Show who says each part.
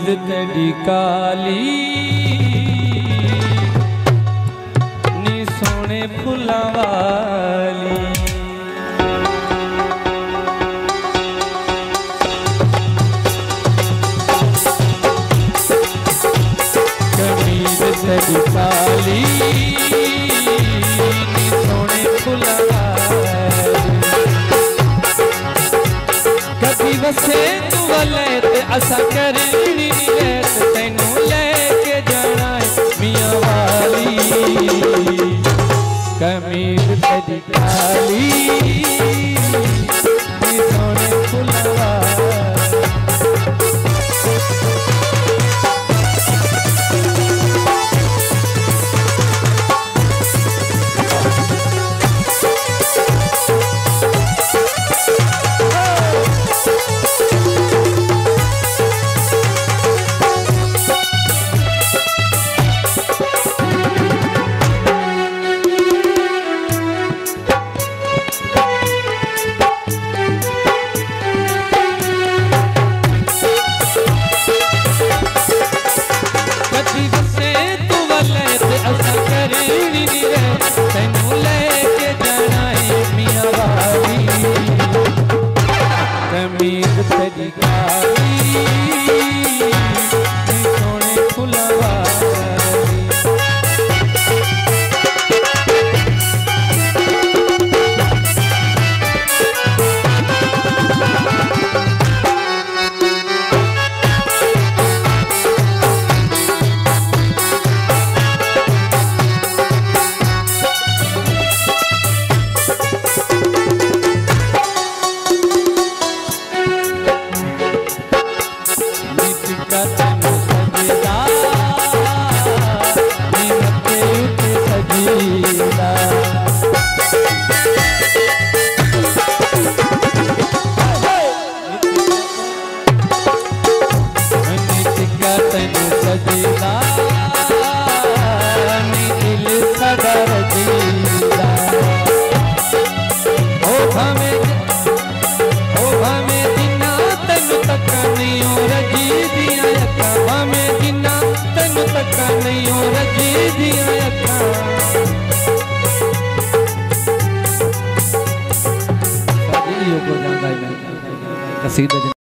Speaker 1: कमीज तेरी काली नी सोने फुलां वाली। कमीज तेरी काली नी सोने फुलां वाली। कभी वसे तू वले ते असा करनी रैत तैनू लेके जाना है मियां वाली। कमीज तेरी काली नी सोने फुलां वाली। कमीज तेरी काली सोने फुलां वाली। कसीदा